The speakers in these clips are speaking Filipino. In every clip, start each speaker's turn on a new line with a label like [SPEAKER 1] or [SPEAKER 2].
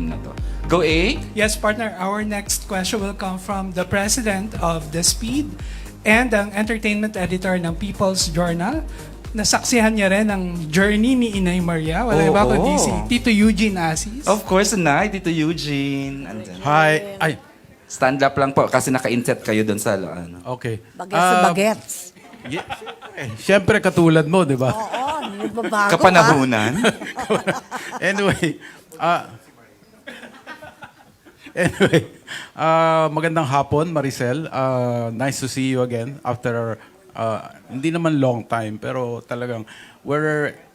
[SPEAKER 1] na to. Go A.
[SPEAKER 2] Yes, partner. Our next question will come from the president of The Speed and ang entertainment editor ng People's Journal. Nasaksihan niya rin ang journey ni Inay Maria. Wala
[SPEAKER 1] Oo.
[SPEAKER 2] iba kundi si Tito Eugene Asis.
[SPEAKER 1] Of course, Dito Eugene. Andyan.
[SPEAKER 3] Hi. Ay,
[SPEAKER 1] Stand up lang po kasi naka-inset kayo doon sa ano.
[SPEAKER 3] okay.
[SPEAKER 4] Bagets sa bagets.
[SPEAKER 3] Siyempre katulad mo, di ba?
[SPEAKER 4] Oo, nagbabago
[SPEAKER 1] Kapanahunan.
[SPEAKER 3] Anyway, magandang hapon, Maricel. Nice to see you again after hindi naman long time, pero talagang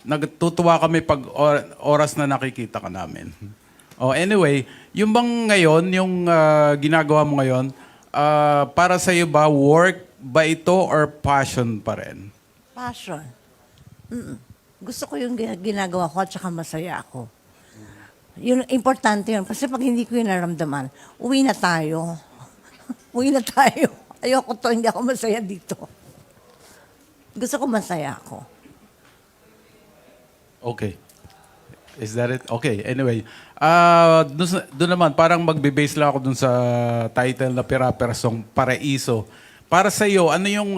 [SPEAKER 3] nagtutuwa kami pag oras na nakikita ka namin. Oh, anyway, yung bang ngayon, yung ginagawa mo ngayon, para sa iyo ba work ba ito or passion pa rin?
[SPEAKER 4] Passion. Gusto ko yung ginagawa ko at saka masaya ako. Yun, importante yun. Kasi pag hindi ko yun naramdaman, uwi na tayo. Uwi na tayo. Ayoko to, hindi ako masaya dito. Gusto ko masaya ako.
[SPEAKER 3] Okay. Is that it? Okay, anyway. Doon naman, parang magbe-base lang ako dun sa title na Pira-Pirasong Paraiso. Para sa iyo, ano yung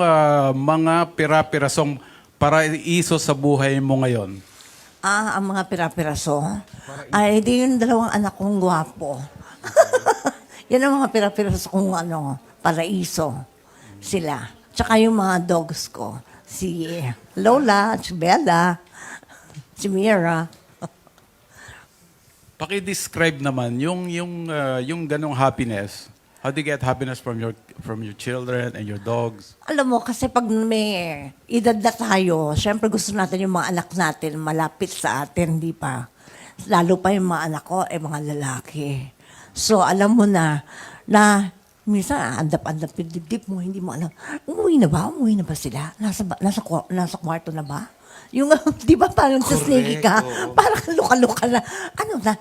[SPEAKER 3] mga pira-pirasong paraiso sa buhay mo ngayon?
[SPEAKER 4] Ang mga pira-piraso, ay di yung dalawang anak kong gwapo. Yan ang mga pira-piraso kong paraiso. Sila. Tsaka yung mga dogs ko. Si Lola, si Bella, si Mira.
[SPEAKER 3] Paki-describe naman yung ganong happiness. How do you get happiness from your children and your dogs?
[SPEAKER 4] Alam mo, kasi pag may edad na tayo, syempre gusto natin yung mga anak natin malapit sa atin, di ba? Lalo pa yung mga anak ko, mga lalaki. So, alam mo na minsan, andap-andap yung dibdib mo, hindi mo alam, umuwi na ba sila? Nasa kwarto na ba? Yung, di ba, parang sa snake ka, parang luka-luka na,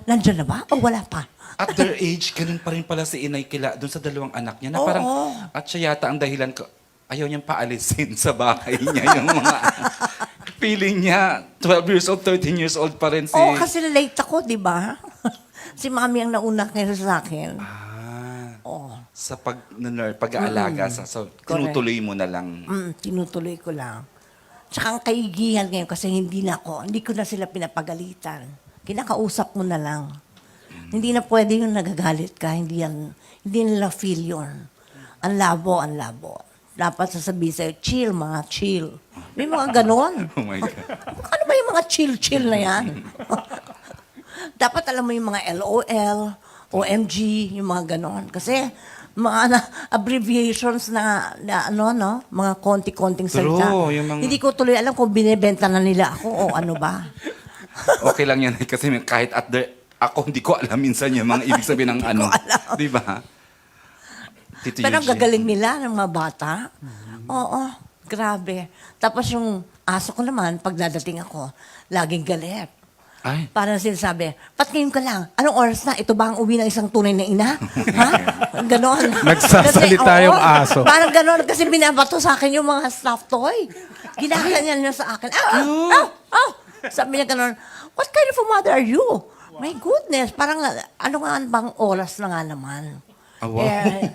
[SPEAKER 4] nandyan na ba? O wala pa?
[SPEAKER 1] At their age, ganun pa rin pala si Inay Kila doon sa dalawang anak niya. Na parang, at siya yata ang dahilan ko, ayaw niyang paalisin sa bahay niya yung mga feeling niya. 12 years old, 13 years old pa rin si...
[SPEAKER 4] Oo, kasi late ako, di ba? Si mami ang nauna kaysa sa akin. Oo.
[SPEAKER 1] Sa pag-aalaga. So, tinutuloy mo na lang.
[SPEAKER 4] Tinutuloy ko lang. Tsaka ang kaigihan ngayon kasi hindi ko na sila pinapagalitan. Kinakausap mo na lang. Hindi na pwede yung nagagalit ka, hindi nila feel yun. Ang labo. Dapat sasabihin sa'yo, chill, mga chill. May mga ganon.
[SPEAKER 1] Oh my God.
[SPEAKER 4] Ano ba yung mga chill na yan? Dapat alam mo yung mga LOL, OMG, yung mga ganon. Kasi mga abbreviations na mga konti-konting salita.
[SPEAKER 1] yung mga...
[SPEAKER 4] Hindi ko tuloy alam kung binibenta na nila ako o ano ba.
[SPEAKER 1] Okay lang yan kasi kahit ako hindi ko alam minsan yung mga ibig sabihin ng ano. Di ba? Tito
[SPEAKER 4] Pero ang
[SPEAKER 1] Eugene.
[SPEAKER 4] gagaling nila ng mga bata. Oo, grabe. Tapos yung aso ko naman, pag dadating ako, laging galit.
[SPEAKER 1] Ay.
[SPEAKER 4] Parang sinasabi, ngayon ka lang? Anong oras na? Ito ba ang uwi ng isang tunay na ina? Ha? Ganon.
[SPEAKER 3] Nagsasalita
[SPEAKER 4] Kasi,
[SPEAKER 3] yung aso.
[SPEAKER 4] Parang ganon. Kasi binabato sa akin yung mga stuffed toy. Ginaganyan niya sa akin. Sabi niya ganon, what kind of a mother are you? My goodness. Parang, ano nga bang oras na nga naman?
[SPEAKER 1] Wow.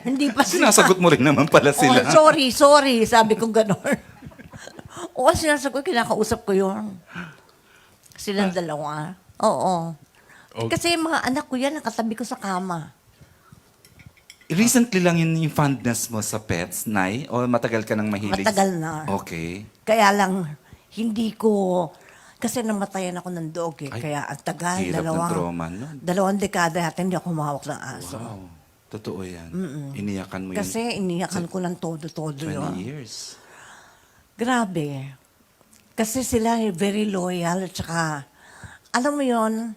[SPEAKER 4] Hindi pa sila.
[SPEAKER 1] Sinasagot mo rin naman pala sila.
[SPEAKER 4] Oh, sorry. Sabi ko ganon. Oo, sinasagot, kinakausap ko yun. Silang dalawa. Oo.
[SPEAKER 3] Okay.
[SPEAKER 4] Kasi yung mga anak ko yan, nakatabi ko sa kama.
[SPEAKER 1] Recently lang yun yung fondness mo sa pets, Nay? O matagal ka nang mahilig?
[SPEAKER 4] Matagal na.
[SPEAKER 1] Okay.
[SPEAKER 4] Kaya lang, hindi ko... Kasi namatayan ako ng dog eh.
[SPEAKER 1] Ay,
[SPEAKER 4] Kaya ang tagal,
[SPEAKER 1] hirap ng trauma nun.
[SPEAKER 4] 2 dekada yata hindi ako humawak ng aso.
[SPEAKER 1] Wow. Totoo yan. Iniyakan mo yun.
[SPEAKER 4] Kasi iniyakan ko ng todo-todo
[SPEAKER 1] 20
[SPEAKER 4] yun.
[SPEAKER 1] years.
[SPEAKER 4] Grabe. Kasi sila very loyal at saka, alam mo yun,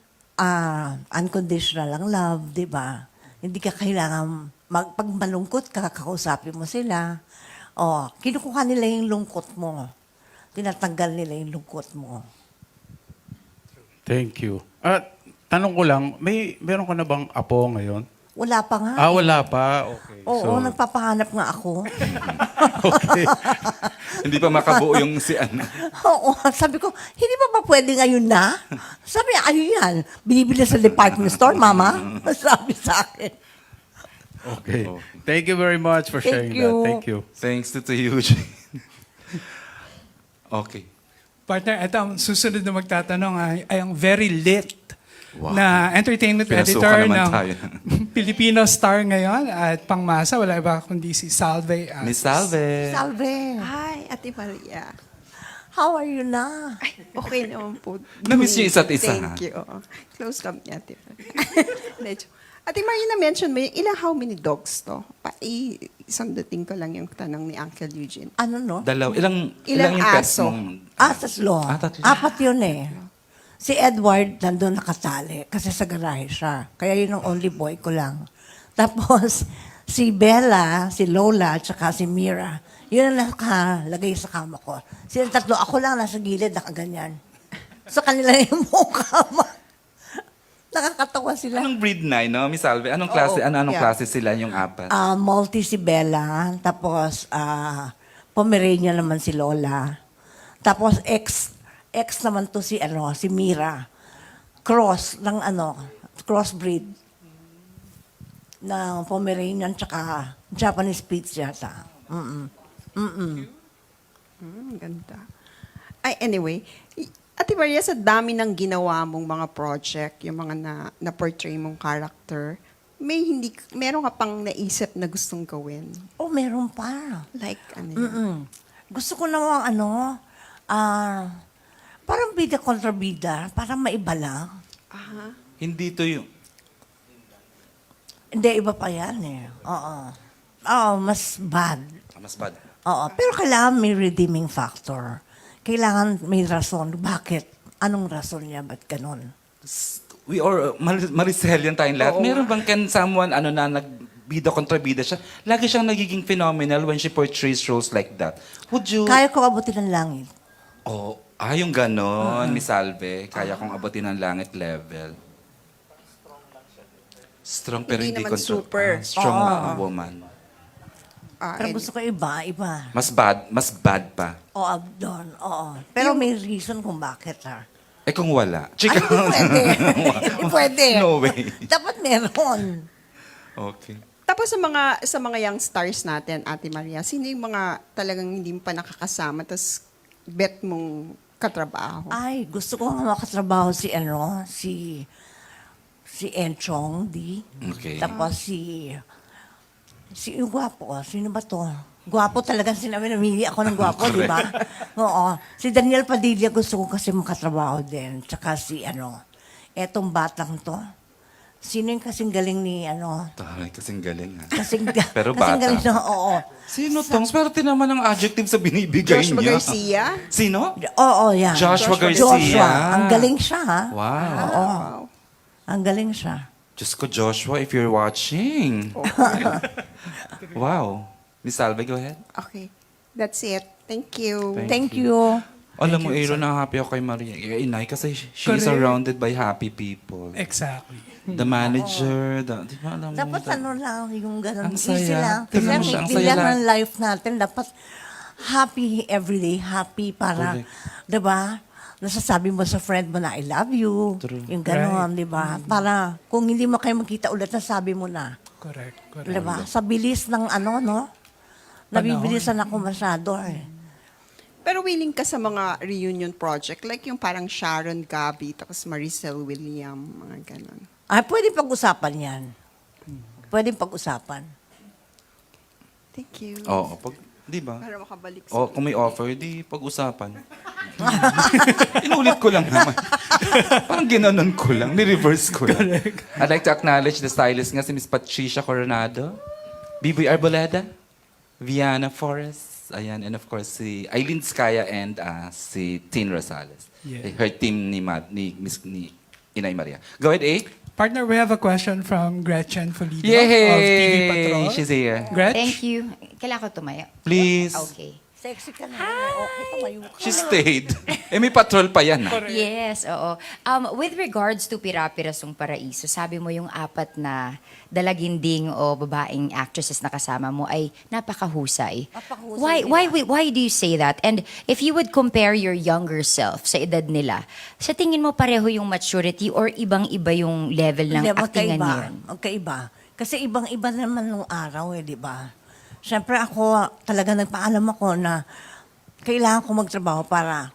[SPEAKER 4] unconditional ang love, di ba? Hindi ka kailangan, pag malungkot ka, kakausapin mo sila. O, kinukuha nila yung lungkot mo. Tinatanggal nila yung lungkot mo.
[SPEAKER 3] Thank you. Tanong ko lang, meron ka na bang apo ngayon?
[SPEAKER 4] Wala pa nga.
[SPEAKER 3] Wala pa. Okay.
[SPEAKER 4] Oo, nagpapahanap nga ako.
[SPEAKER 3] Okay.
[SPEAKER 1] Hindi pa makabuo yung si ano.
[SPEAKER 4] Oo, sabi ko, hindi pa ba pwede ngayon na? Sabi niya, ayun yan, binibili sa department store, mama. Sabi sa akin.
[SPEAKER 3] Okay. Thank you very much for sharing
[SPEAKER 4] you.
[SPEAKER 3] that. Thank you.
[SPEAKER 1] Thanks to Eugene. Okay.
[SPEAKER 2] Partner, ito ang susunod na magtatanong ay ang very lit
[SPEAKER 1] Wow.
[SPEAKER 2] na entertainment
[SPEAKER 1] Pinasukan
[SPEAKER 2] editor
[SPEAKER 1] naman
[SPEAKER 2] ng
[SPEAKER 1] tayo.
[SPEAKER 2] Filipino Star ngayon at pangmasa. Wala iba kundi si Salve.
[SPEAKER 1] Miss Salve.
[SPEAKER 4] Salve,
[SPEAKER 5] Hi, Ate Maria.
[SPEAKER 4] how are you na?
[SPEAKER 5] Ay, okay naman po.
[SPEAKER 1] Na-miss niyo isa't isa, ha?
[SPEAKER 5] Thank you. Oo. Close kami, Ate Maria. Medyo. Ate Maria, na-mention mo yung how many dogs to? Isandutin ko lang yung tanong ni Uncle Eugene.
[SPEAKER 4] Ano no?
[SPEAKER 1] Ilang
[SPEAKER 5] Ilang
[SPEAKER 1] yung pets
[SPEAKER 5] aso?
[SPEAKER 1] mong...
[SPEAKER 4] Tatlo.
[SPEAKER 1] Tatlo.
[SPEAKER 4] Apat yun eh. Si Edward nandun nakatali kasi sa garahe siya. Kaya yun ang only boy ko lang. Tapos, si Bella, si Lola, at saka si Mira, yun ang nakalagay sa kama ko. Sila tatlo, ako lang nasa gilid, nakaganyan. Sa kanila yung mukha. Nakakatawa sila.
[SPEAKER 1] Anong breed na, no, Miss Salve? Anong klase, anong
[SPEAKER 5] Yeah.
[SPEAKER 1] klase sila yung apat?
[SPEAKER 4] Maltese si Bella, tapos Pomeranian naman si Lola. Tapos ex naman to si si Mira. Crossbreed ng Pomeranian tsaka Japanese Spitz yata.
[SPEAKER 5] Ganda. Ay, anyway, Ate Maria, sa dami ng ginawa mong mga project, yung mga na-portray mong character, meron ka pang naisip na gustong gawin?
[SPEAKER 4] Oh, meron pa.
[SPEAKER 5] Like, ano yun?
[SPEAKER 4] Gusto ko namang parang bida kontra bida, parang maiba lang.
[SPEAKER 5] Aha.
[SPEAKER 1] Hindi to yung...
[SPEAKER 4] Hindi, iba pa yan eh. Oo. Oo, mas bad.
[SPEAKER 1] Mas bad.
[SPEAKER 4] Oo, pero kailangan may redeeming factor. Kailangan may rason. Bakit? Anong rason niya? Ba't ganun?
[SPEAKER 1] We are, Maricel yan tayong lahat.
[SPEAKER 5] Oo.
[SPEAKER 1] Meron bang someone, na nagbida kontra bida siya? Lagi siyang nagiging phenomenal when she portrays roles like that. Would you...
[SPEAKER 4] Kaya ko abutin ng langit.
[SPEAKER 1] Oh, yung ganon, Miss Salve. Kaya kong abutin ng langit level. Strong pero
[SPEAKER 5] Hindi
[SPEAKER 1] hindi
[SPEAKER 5] naman super.
[SPEAKER 1] strong
[SPEAKER 4] Oo.
[SPEAKER 1] woman.
[SPEAKER 4] Pero gusto ko iba.
[SPEAKER 1] Mas bad pa.
[SPEAKER 4] O abdon, oo. Pero may reason kung bakit, ha?
[SPEAKER 1] Kung wala.
[SPEAKER 4] Ay,
[SPEAKER 1] Chika.
[SPEAKER 4] hindi pwede.
[SPEAKER 1] No way.
[SPEAKER 4] Dapat meron.
[SPEAKER 1] Okay.
[SPEAKER 5] Tapos sa mga young stars natin, Ate Maria, sino yung mga talagang hindi mo pa nakakasama, tapos bet mong katrabaho?
[SPEAKER 4] Ay, gusto ko nga makatrabaho si Enchong D.
[SPEAKER 1] Okay.
[SPEAKER 4] Tapos yung gwapo, sino ba to? Gwapo talaga sinabi, namili ako ng gwapo, di ba? Oo. Si Daniel Padilla gusto ko kasi makatrabaho din. Tsaka etong batang to. Sino yung kasing galing ni
[SPEAKER 1] Taray, kasing galing ha.
[SPEAKER 4] kasing
[SPEAKER 1] Pero bata.
[SPEAKER 4] galing na, oo.
[SPEAKER 1] Sino tong? Swerte naman ang adjective sa binibigay
[SPEAKER 5] Joshua
[SPEAKER 1] niya.
[SPEAKER 5] Garcia?
[SPEAKER 1] Sino?
[SPEAKER 4] Oo, yan.
[SPEAKER 1] Joshua Garcia.
[SPEAKER 4] Joshua. Ang galing siya, ha?
[SPEAKER 1] Wow.
[SPEAKER 5] Wow.
[SPEAKER 4] Ang galing siya.
[SPEAKER 1] Diyos ko, Joshua, if you're watching. Wow. Miss Salve, go ahead.
[SPEAKER 5] Okay. That's it. Thank you.
[SPEAKER 4] Thank you.
[SPEAKER 1] Alam mo, Aaron, na happy ako kay Maria. Inay, kasi she is
[SPEAKER 2] Correct.
[SPEAKER 1] surrounded by happy people.
[SPEAKER 2] Exactly.
[SPEAKER 1] The manager, di ba alam mo?
[SPEAKER 4] Dapat lang, yung ganun.
[SPEAKER 1] Ang saya.
[SPEAKER 4] Easy lang.
[SPEAKER 1] Tingnan mo
[SPEAKER 4] Kasi
[SPEAKER 1] siya, ang
[SPEAKER 4] easy
[SPEAKER 1] saya
[SPEAKER 4] lang
[SPEAKER 1] lang.
[SPEAKER 4] ang life natin. Dapat happy everyday. Happy para,
[SPEAKER 1] Correct.
[SPEAKER 4] di ba? Nasasabi mo sa friend mo na I love you.
[SPEAKER 1] True.
[SPEAKER 4] Yung gano'n, di ba? Para kung hindi mo kayo magkita ulit, nasabi mo na.
[SPEAKER 2] Correct.
[SPEAKER 4] Di ba? Sa bilis ng nabibilisan ako masyado eh.
[SPEAKER 5] Pero willing ka sa mga reunion project, like yung parang Sharon Gabi, tapos Maricel William, mga ganon.
[SPEAKER 4] Ay, pwede pag-usapan yan. Pwede pag-usapan.
[SPEAKER 5] Thank you.
[SPEAKER 1] Oo, di ba?
[SPEAKER 5] Para makabalik sa...
[SPEAKER 1] O, kung may offer, di pag-usapan. Inulit ko lang naman. Parang ginanon ko lang, ni-reverse ko lang. I'd like to acknowledge the stylist nga si Miss Patricia Coronado, Biboy Arboleda, Viana Forrest, ayan, and of course si Eileen Skaya and si Tin Rosales.
[SPEAKER 2] Yeah.
[SPEAKER 1] Her team ni Inay Maria. Go ahead, A.
[SPEAKER 2] Partner, we have a question from Gretchen Folido of TV Patrol.
[SPEAKER 1] She's here.
[SPEAKER 2] Gretch?
[SPEAKER 6] Thank you. Kailangan ko tumayo.
[SPEAKER 1] Please.
[SPEAKER 6] Okay.
[SPEAKER 4] Sexy ka na. Okay, tumayo ka.
[SPEAKER 1] She stayed. May patrol pa yan.
[SPEAKER 6] Yes, oo. With regards to Pira-Pirasong Paraiso, sabi mo yung apat na dalaginding o babaeng actresses na kasama mo ay napakahusay.
[SPEAKER 4] Napakahusay
[SPEAKER 6] Why do you say that? And if you would compare your younger self sa edad nila, sa tingin mo pareho yung maturity or ibang-iba yung level ng
[SPEAKER 4] Hindi,
[SPEAKER 6] actingan
[SPEAKER 4] magkaiba.
[SPEAKER 6] niyon?
[SPEAKER 4] Magkaiba. Kasi ibang-iba naman nung araw di ba? Siyempre ako, talaga nagpaalam ako na kailangan ko magtrabaho para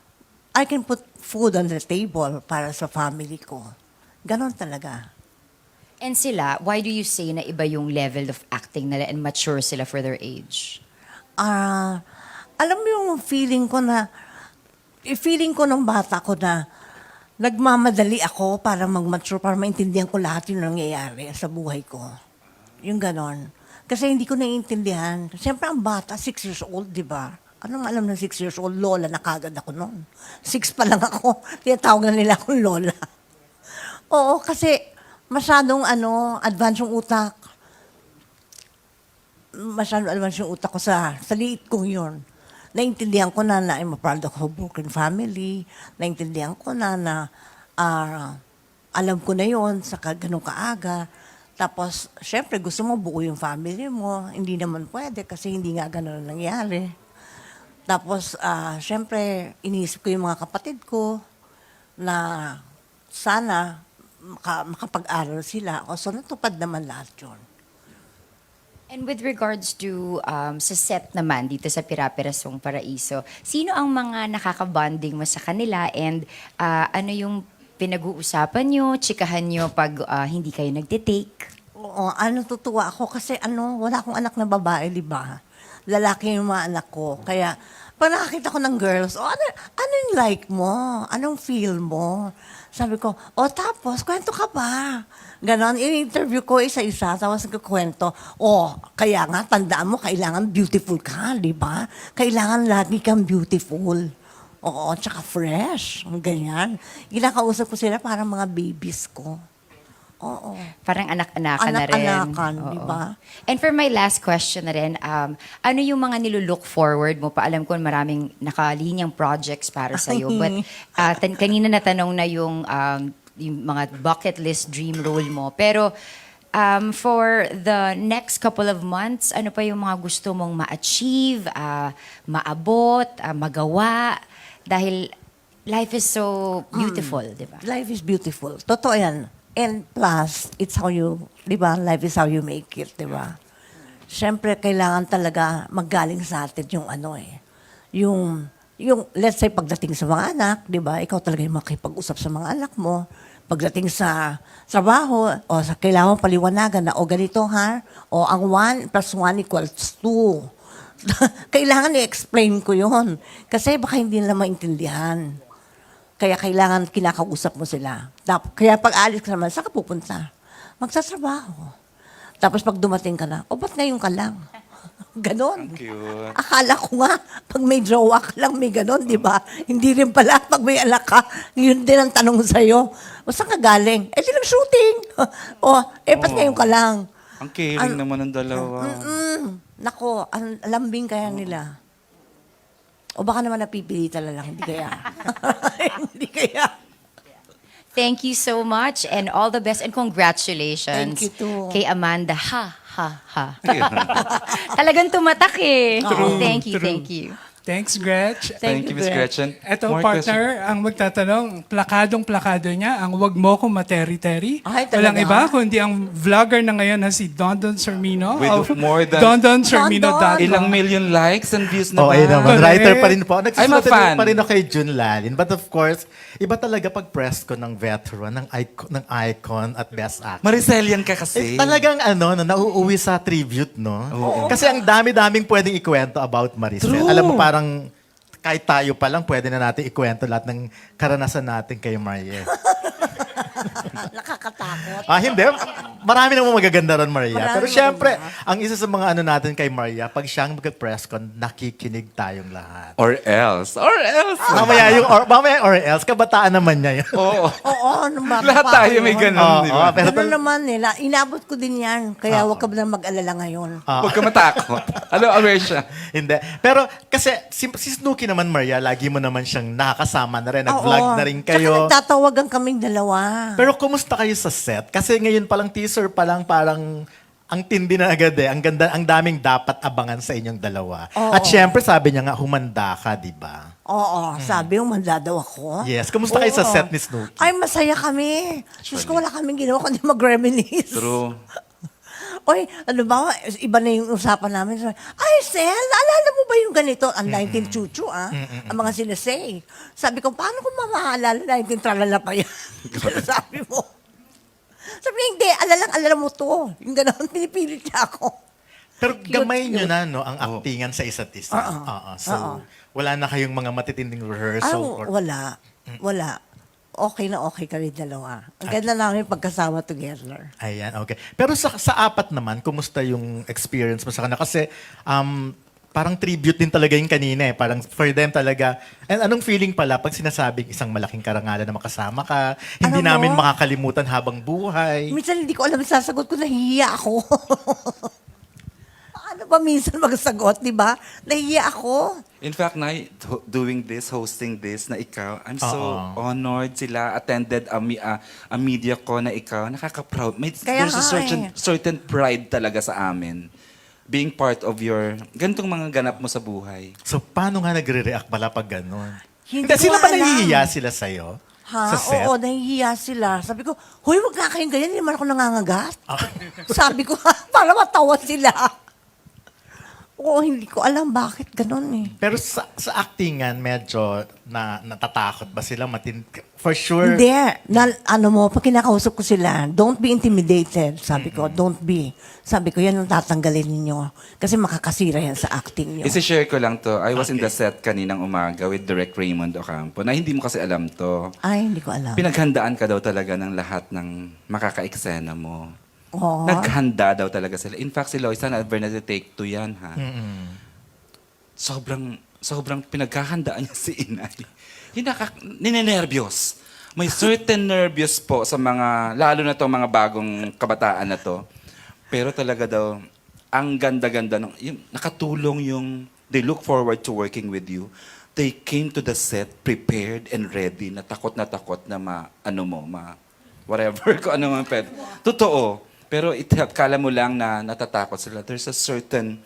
[SPEAKER 4] I can put food on the table para sa family ko. Ganon talaga.
[SPEAKER 6] And sila, why do you say na iba yung level of acting nila and mature sila for their age?
[SPEAKER 4] Alam mo yung feeling ko ng bata ko na nagmamadali ako para mag-mature, para maintindihan ko lahat yung nangyayari sa buhay ko. Yung ganon. Kasi hindi ko naiintindihan. Siyempre ang bata, 6 years old, di ba? Anong alam ng 6 years old? Lola na kagad ako noon. 6 pa lang ako. Tinatawag na nila akong lola. Oo, kasi masyadong advance yung utak. Masyadong advance yung utak ko sa liit kong yun. Naintindihan ko na I'm a product of a broken family. Naintindihan ko na alam ko na yon sa ganung kaaga. Tapos, syempre, gusto mo buo yung family mo. Hindi naman pwede kasi hindi nga ganun ang nangyari. Tapos, syempre, iniisip ko yung mga kapatid ko na sana makapag-aral sila. O, so, natupad naman lahat yun.
[SPEAKER 6] And with regards to sa set naman dito sa Pira-Pirasong Paraiso, sino ang mga nakaka-bonding mo sa kanila and ano yung pinag-uusapan nyo, chikahan nyo pag hindi kayo nagtitake?
[SPEAKER 4] Oo, tutuwa ako kasi wala akong anak na babae, di ba? Lalaki yung mga anak ko. Kaya, pag nakakita ko ng girls, ano yung like mo? Anong feel mo? Sabi ko, tapos, kwento ka ba? Ganon, in-interview ko isa-isa, tapos nagkukwento. Kaya nga, tandaan mo, kailangan beautiful ka, di ba? Kailangan lagi kang beautiful. Oo, tsaka fresh. Ganyan. Ginakausap ko sila para mga babies ko. Oo.
[SPEAKER 6] Parang anak-anakan na rin.
[SPEAKER 4] Anak-anakan,
[SPEAKER 6] Oo.
[SPEAKER 4] di ba?
[SPEAKER 6] And for my last question na rin, ano yung mga nilulook forward mo? Paalam ko maraming nakalinyang projects para sa'yo. But kanina natanong na yung mga bucket list dream role mo. Pero for the next couple of months, ano pa yung mga gusto mong ma-achieve, maabot, magawa? Dahil life is so beautiful, di ba?
[SPEAKER 4] Life is beautiful. Totoo yan. And plus, it's how you, di ba? Life is how you make it, di ba? Siyempre, kailangan talaga maggaling sa atin yung yung, let's say, pagdating sa mga anak, di ba? Ikaw talaga yung makipag-usap sa mga anak mo. Pagdating sa trabaho, kailangan paliwanagan na, ganito ha, ang 1 plus 1 equals 2. Kailangan i-explain ko yon kasi baka hindi nila maintindihan. Kaya kailangan kinakausap mo sila. Kaya pag alis ka naman, saan ka pupunta? Magsatrabaho. Tapos pag dumating ka na, ba't ngayon ka lang? Ganon.
[SPEAKER 1] Ang cute.
[SPEAKER 4] Akala ko nga, pag may jowa ka lang, may ganon, di ba? Hindi rin pala, pag may anak ka, yun din ang tanong sa'yo. Saan ka galing? Di nag-shooting. Ba't ngayon ka lang?
[SPEAKER 1] Ang caring naman ng dalawa.
[SPEAKER 4] Nako, ang lambing kaya nila. O baka naman napipilitan na lang, hindi kaya. Hindi kaya.
[SPEAKER 6] Thank you so much and all the best and congratulations
[SPEAKER 4] Thank you too.
[SPEAKER 6] kay Amanda. Ha. Talagang tumatak eh. Thank you.
[SPEAKER 2] Thanks, Gretch.
[SPEAKER 1] Thank you, Miss Gretchen.
[SPEAKER 2] Eto,
[SPEAKER 1] More
[SPEAKER 2] partner, ang magtatanong, plakadong-plakado niya, ang wag mo kong materi-teri.
[SPEAKER 4] Ay,
[SPEAKER 2] Walang
[SPEAKER 4] talaga?
[SPEAKER 2] iba, kundi ang vlogger na ngayon na si Dondon Sermino.
[SPEAKER 1] With more than-
[SPEAKER 2] DondonSermino.com.
[SPEAKER 1] Ilang million likes and views na ba?
[SPEAKER 7] ayun naman.
[SPEAKER 2] Correct.
[SPEAKER 7] Writer pa rin po.
[SPEAKER 1] I'm a
[SPEAKER 7] Nagsusulat
[SPEAKER 1] fan.
[SPEAKER 7] pa rin ako kay June Lalin. But of course, iba talaga pag press ko ng veteran, ng icon at best actor.
[SPEAKER 1] Maricelian ka kasi.
[SPEAKER 7] Talagang nauuwi sa tribute, no? Kasi ang dami-daming pwedeng ikwento about Maricel.
[SPEAKER 1] True.
[SPEAKER 7] Alam mo, parang kahit tayo pa lang, pwede na natin ikwento lahat ng karanasan natin kay Mariel.
[SPEAKER 4] Nakakatakot.
[SPEAKER 7] Hindi. marami namang magaganda ron, Maria.
[SPEAKER 4] Marami
[SPEAKER 7] Pero syempre,
[SPEAKER 4] maganda.
[SPEAKER 7] ang isa sa mga ano natin kay Maria, pag siyang mag-press con, nakikinig tayong lahat.
[SPEAKER 1] Or else. Or else.
[SPEAKER 7] Mamaya or else, kabataan naman niya yun.
[SPEAKER 1] Oo.
[SPEAKER 4] Oo, nung bata
[SPEAKER 1] Lahat
[SPEAKER 4] pa
[SPEAKER 1] tayo
[SPEAKER 4] ako
[SPEAKER 1] may
[SPEAKER 4] yun.
[SPEAKER 1] ganun,
[SPEAKER 7] Oo,
[SPEAKER 1] di ba?
[SPEAKER 7] pero
[SPEAKER 4] Ganun naman nila. Inabot ko din yan. Kaya huwag ka na mag-alala ngayon.
[SPEAKER 1] Huwag ka matakot. Aware siya.
[SPEAKER 7] Hindi. Pero kasi si Snooki naman, Maria, lagi mo naman siyang nakakasama na rin. Nag-vlog
[SPEAKER 4] Oo.
[SPEAKER 7] na rin
[SPEAKER 4] Tsaka
[SPEAKER 7] kayo.
[SPEAKER 4] nagtatawagan kaming dalawa.
[SPEAKER 7] Pero kumusta kayo sa set? Kasi ngayon palang teaser pa lang parang ang tindi na agad eh. Ang ganda, ang daming dapat abangan sa inyong dalawa.
[SPEAKER 4] Oo.
[SPEAKER 7] At syempre sabi niya nga, humanda ka, di ba?
[SPEAKER 4] Oo, sabi yung manda daw ako.
[SPEAKER 7] Yes. Kumusta kayo sa
[SPEAKER 4] Oo.
[SPEAKER 7] set ni Snooki?
[SPEAKER 4] Ay, masaya kami. Diyos ko, wala kaming ginawa kundi mag-reminisce.
[SPEAKER 1] True.
[SPEAKER 4] Oy, ano ba, iba na yung usapan namin. Sabi, ay, Sel, naalala mo ba yung ganito? Ang 19 chuchu, ang mga sinasay. Sabi ko, paano ko mamaalala 19 tralala pa yan? Sabi mo. Sabi niya, hindi, alala mo to. Yung gano'n, pinipilit niya ako.
[SPEAKER 7] Pero
[SPEAKER 4] Cute,
[SPEAKER 7] gamay nyo
[SPEAKER 4] cute.
[SPEAKER 7] na, no, ang actingan sa isa't isa. Oo. So, wala na kayong mga matitinding rehearsal.
[SPEAKER 4] Wala. Wala. Okay na okay kami dalawa. Ang ganda namin pagkasama together.
[SPEAKER 7] Ayan, okay. Pero sa apat naman, kumusta yung experience mo sa kanila? Kasi parang tribute din talaga yung kanina eh. Parang for them talaga. And anong feeling pala pag sinasabing isang malaking karangalan na makasama ka, hindi
[SPEAKER 4] Alam mo,
[SPEAKER 7] namin makakalimutan habang buhay.
[SPEAKER 4] Minsan hindi ko alam yung sasagot ko, nahihiya ako. Paano ba minsan magsagot, di ba? Nahihiya ako.
[SPEAKER 1] In fact, Nay, doing this, hosting this, na ikaw, I'm so
[SPEAKER 7] Oo.
[SPEAKER 1] honored sila, attended a media ko na ikaw, nakaka-proud.
[SPEAKER 4] Kaya
[SPEAKER 1] There's a
[SPEAKER 4] nga
[SPEAKER 1] certain pride talaga sa amin. Being part of your, ganitong mga ganap mo sa buhay.
[SPEAKER 7] So, paano nga nagre-react pala pag gano'n?
[SPEAKER 4] Hindi ko
[SPEAKER 7] Sila ba
[SPEAKER 4] alam.
[SPEAKER 7] nahihiya sila sa'yo?
[SPEAKER 4] Ha?
[SPEAKER 7] Sa set?
[SPEAKER 4] Oo, nahihiya sila. Sabi ko, huy, wag nga kayong ganyan, hindi man ako nangangagat.
[SPEAKER 7] Ah.
[SPEAKER 4] Sabi ko, para matawa sila. Oo, hindi ko alam bakit ganun eh.
[SPEAKER 7] Pero sa actingan, medyo natatakot ba sila? For sure.
[SPEAKER 4] Hindi. Ano mo, pag kinakausap ko sila, don't be intimidated. Sabi ko, don't be. Sabi ko, yan ang tatanggalin ninyo. Kasi makakasira yan sa acting nyo.
[SPEAKER 1] Isi-share ko lang to. I was in the set kaninang umaga with Direct Raymond Ocampo na hindi mo kasi alam to.
[SPEAKER 4] Ay, hindi ko alam.
[SPEAKER 1] Pinaghandaan ka daw talaga ng lahat ng makaka-eksena mo.
[SPEAKER 4] Oo.
[SPEAKER 1] Naghanda daw talaga sila. In fact, si Loisa na Bernadette take 2 yan, ha? Sobrang pinaghahandaan niya si Inay. Ninenervyos. May certain nervyos po sa mga, lalo na to mga bagong kabataan na to. Pero talaga daw, ang ganda-ganda, nakatulong yung, they look forward to working with you. They came to the set prepared and ready, na takot na whatever, kung ano man pwede. Totoo. Pero kala mo lang na natatakot sila. There's a certain,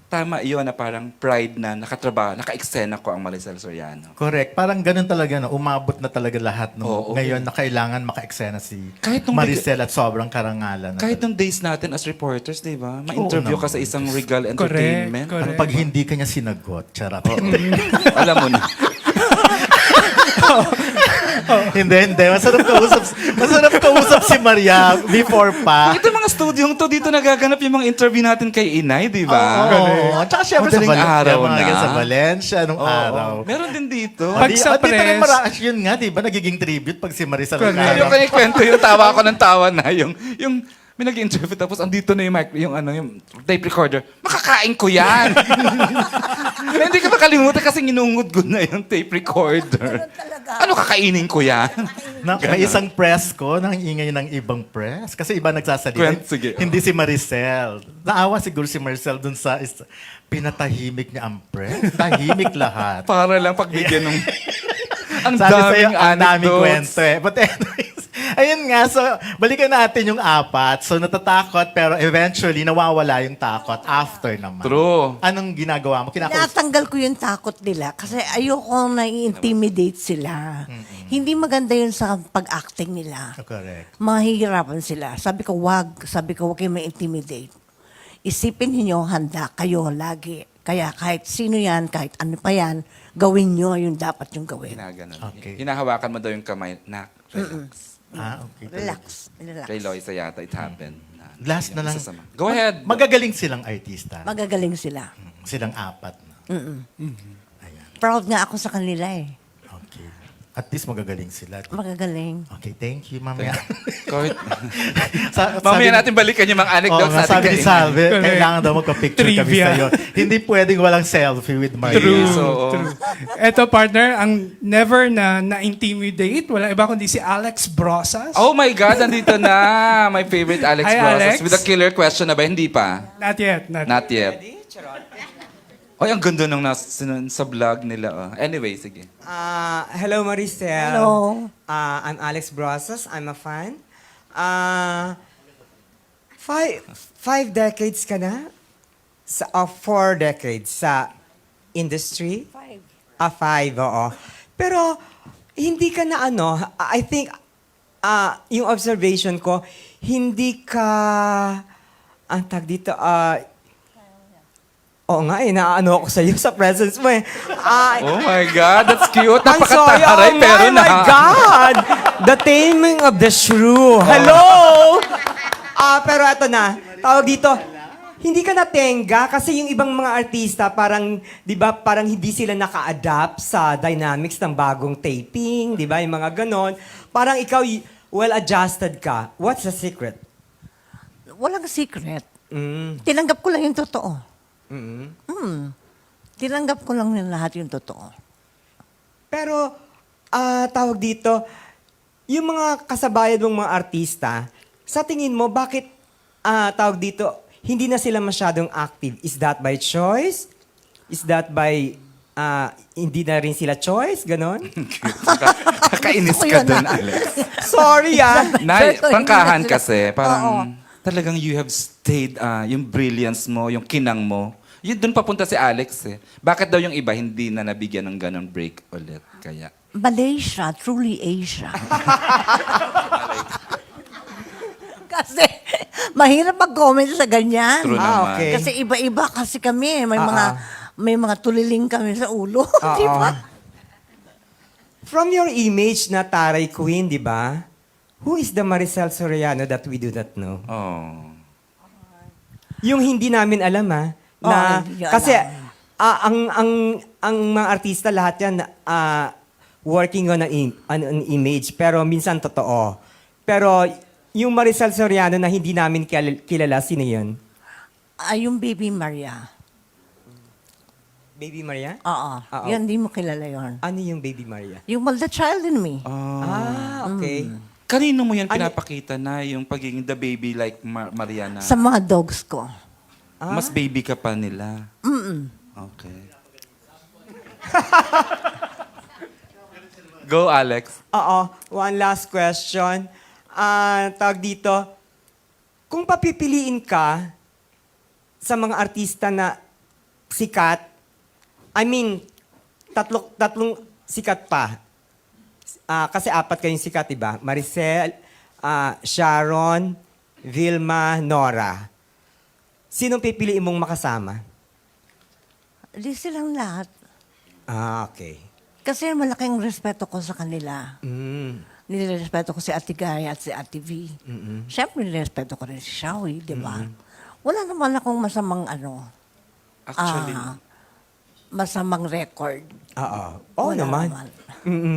[SPEAKER 1] tama iyon na parang pride na nakatrabaho, naka-eksena ko ang Maricel Soriano.
[SPEAKER 7] Correct. Parang ganun talaga, no? Umabot na talaga lahat. No?
[SPEAKER 1] Oo.
[SPEAKER 7] Ngayon na kailangan maka-eksena si
[SPEAKER 1] Kahit nung
[SPEAKER 7] Maricel at sobrang karangalan. Na
[SPEAKER 1] Kahit
[SPEAKER 7] talaga.
[SPEAKER 1] nung days natin as reporters, di ba? Ma-interview ka sa
[SPEAKER 7] naman.
[SPEAKER 1] isang Regal Entertainment.
[SPEAKER 2] Correct.
[SPEAKER 7] At pag hindi ka niya sinagot, charot.
[SPEAKER 1] Alam mo na.
[SPEAKER 7] hindi. Masarap kausap si Maria before pa.
[SPEAKER 1] Ito mga studyong to, dito nagaganap yung mga interview natin kay Inay, di ba?
[SPEAKER 7] Oo. At saka syempre sa
[SPEAKER 1] Madaling araw
[SPEAKER 7] Valencia.
[SPEAKER 1] na.
[SPEAKER 7] Sa Valencia, nung
[SPEAKER 1] Oo.
[SPEAKER 7] araw.
[SPEAKER 1] Meron din dito.
[SPEAKER 2] Pag sa
[SPEAKER 7] Dito rin
[SPEAKER 2] press-
[SPEAKER 7] yun nga, di ba? Nagiging tribute pag si Maricel
[SPEAKER 2] Correct.
[SPEAKER 1] Yung
[SPEAKER 7] Soriano.
[SPEAKER 1] kanikwento, yung tawa ko ng tawa na, yung may nag-interview tapos andito na yung mic, yung tape recorder. Makakain ko yan! Na hindi ka makalimutan kasi ginungod ko na yung tape recorder.
[SPEAKER 4] talaga.
[SPEAKER 1] Ano kakainin ko yan?
[SPEAKER 7] May isang press ko, nang ingay ng ibang press. Kasi iba nagsasalita.
[SPEAKER 1] Sige.
[SPEAKER 7] Hindi si Maricel. Naawa siguro si Maricel dun sa pinatahimik niya ang press. Tahimik lahat.
[SPEAKER 1] Para lang pagbigyan ng... Ang
[SPEAKER 7] Sabi sa'yo,
[SPEAKER 1] daming
[SPEAKER 7] ang daming
[SPEAKER 1] anecdotes.
[SPEAKER 7] kwento eh. But anyways, ayun nga, so balikan natin yung apat. So natatakot, pero eventually nawawala yung takot after naman.
[SPEAKER 1] True.
[SPEAKER 7] Anong ginagawa mo?
[SPEAKER 4] Natanggal ko yung takot nila kasi ayoko na-intimidate sila. Hindi maganda yun sa pag-acting nila.
[SPEAKER 7] Correct.
[SPEAKER 4] Mahihirapan sila. Sabi ko, wag kayong ma-intimidate. Isipin niyo handa kayo lagi. Kaya kahit sino yan, kahit ano pa yan, gawin nyo yung dapat yung gawin.
[SPEAKER 1] Ginaganon.
[SPEAKER 7] Okay.
[SPEAKER 1] Hinahawakan mo daw yung kamay. Relax.
[SPEAKER 7] Okay.
[SPEAKER 4] Relax.
[SPEAKER 1] Kay Loisa yata, it happened.
[SPEAKER 7] Last na lang.
[SPEAKER 1] Go ahead.
[SPEAKER 7] Magagaling silang artista.
[SPEAKER 4] Magagaling sila.
[SPEAKER 7] Silang apat na. Ayan.
[SPEAKER 4] Proud nga ako sa kanila eh.
[SPEAKER 7] Okay. At least magagaling sila.
[SPEAKER 4] Magagaling.
[SPEAKER 7] Okay, thank you, mamaya.
[SPEAKER 1] Kahit,
[SPEAKER 7] Sabi-
[SPEAKER 1] mamaya natin balikan yung mga
[SPEAKER 7] Oo
[SPEAKER 1] anecdotes
[SPEAKER 7] nga,
[SPEAKER 1] natin.
[SPEAKER 7] sabi ni
[SPEAKER 1] kay-
[SPEAKER 7] Salve,
[SPEAKER 2] Correct.
[SPEAKER 7] kailangan daw magpa-picture kami
[SPEAKER 2] Trivia.
[SPEAKER 7] sa'yo. Hindi pwedeng walang selfie with Maria.
[SPEAKER 2] True.
[SPEAKER 1] So,
[SPEAKER 2] True. Eto, partner, ang never na-intimidate, wala iba kundi si Alex Brosas.
[SPEAKER 1] Oh my God, nandito na. My favorite Alex
[SPEAKER 2] Hi,
[SPEAKER 1] Brosas.
[SPEAKER 2] Alex.
[SPEAKER 1] With a killer question na ba? Hindi pa.
[SPEAKER 2] Not yet.
[SPEAKER 1] Not yet. Ay, ang ganda nung sa vlog nila. Oh. Anyway, sige.
[SPEAKER 8] Hello, Maricel.
[SPEAKER 4] Hello.
[SPEAKER 8] I'm Alex Brosas. I'm a fan. Five decades ka na? 4 decades sa industry? 5, oo. Pero, hindi ka na I think, yung observation ko, hindi ka, ang tag dito, oo nga, naano ako sa'yo sa presence mo eh.
[SPEAKER 1] Oh my God, that's cute.
[SPEAKER 8] I'm sorry,
[SPEAKER 1] Napakataray,
[SPEAKER 8] oh
[SPEAKER 1] pero
[SPEAKER 8] my God! The Taming of the Shrew. Hello! Pero eto na, tawag dito, hindi ka natenga kasi yung ibang mga artista parang, di ba, parang hindi sila naka-adapt sa dynamics ng bagong taping, di ba, yung mga ganon. Parang ikaw, well-adjusted ka. What's the secret?
[SPEAKER 4] Walang secret.
[SPEAKER 8] Mm.
[SPEAKER 4] Tinanggap ko lang yung totoo.
[SPEAKER 8] Mm.
[SPEAKER 4] Tinanggap ko lang yung lahat yung totoo.
[SPEAKER 8] Pero, tawag dito, yung mga kasabayan mong mga artista, sa tingin mo, bakit, tawag dito, hindi na sila masyadong active? Is that by choice? Is that by, hindi na rin sila choice? Ganon?
[SPEAKER 1] Kakainis
[SPEAKER 4] Gusto ko
[SPEAKER 1] ka
[SPEAKER 4] yun,
[SPEAKER 1] dun,
[SPEAKER 4] ah.
[SPEAKER 1] Alex.
[SPEAKER 8] Sorry,
[SPEAKER 1] Nay,
[SPEAKER 4] Pero
[SPEAKER 1] pangkahan
[SPEAKER 4] hindi na sila-
[SPEAKER 1] kasi, parang
[SPEAKER 4] Oo.
[SPEAKER 1] talagang you have stayed, yung brilliance mo, yung kinang mo. Yun dun papunta si Alex eh. Bakit daw yung iba hindi na nabigyan ng ganon break ulit? Kaya,
[SPEAKER 4] Malaysia, truly Asia. Kasi mahirap mag-comment sa ganyan.
[SPEAKER 1] true naman.
[SPEAKER 8] okay.
[SPEAKER 4] Kasi iba-iba kasi kami. May mga tuliling kami sa ulo. Di ba?
[SPEAKER 8] From your image na Taray Queen, di ba? Who is the Maricel Soriano that we do not know?
[SPEAKER 1] Oh.
[SPEAKER 8] Yung hindi namin alam na
[SPEAKER 4] hindi nyo
[SPEAKER 8] kasi
[SPEAKER 4] alam.
[SPEAKER 8] ang mga artista lahat yan working on an image pero minsan totoo. Pero yung Maricel Soriano na hindi namin kilala, sino yun?
[SPEAKER 4] Yung Baby Maria.
[SPEAKER 8] Baby Maria?
[SPEAKER 4] Oo.
[SPEAKER 8] Oo.
[SPEAKER 4] Yan, di mo kilala yon.
[SPEAKER 8] Ano yung Baby Maria?
[SPEAKER 4] Yung The Child in Me.
[SPEAKER 8] Okay.
[SPEAKER 1] Kanino mo yan pinapakita na yung pagiging the baby like Mariana?
[SPEAKER 4] Sa mga dogs ko.
[SPEAKER 1] Mas baby ka pa nila. Okay. Go, Alex.
[SPEAKER 8] Oo. One last question. Tawag dito, kung papipiliin ka sa mga artista na sikat, I mean, tatlong sikat pa. Kasi 4 kayong sikat, diba? Maricel, Sharon, Vilma, Nora. Sinong pipiliin mong makasama?
[SPEAKER 4] Di silang lahat.
[SPEAKER 8] Okay.
[SPEAKER 4] Kasi malaking respeto ko sa kanila.
[SPEAKER 8] Mm.
[SPEAKER 4] Nirespeto ko si Ate Gaya at si Ate V. Siyempre, nirespeto ko rin si Shawi, di ba? Wala naman akong masamang
[SPEAKER 1] Actually,
[SPEAKER 4] masamang record.
[SPEAKER 8] Oo. Oo
[SPEAKER 4] Wala
[SPEAKER 8] naman.
[SPEAKER 4] naman.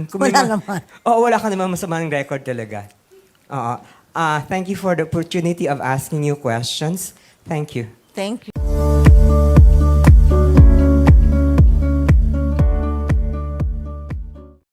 [SPEAKER 8] Kung may
[SPEAKER 4] Wala
[SPEAKER 8] ma-
[SPEAKER 4] naman.
[SPEAKER 8] Oo, wala ka naman masamang record talaga. Oo. Thank you for the opportunity of asking you questions. Thank you.
[SPEAKER 4] Thank you.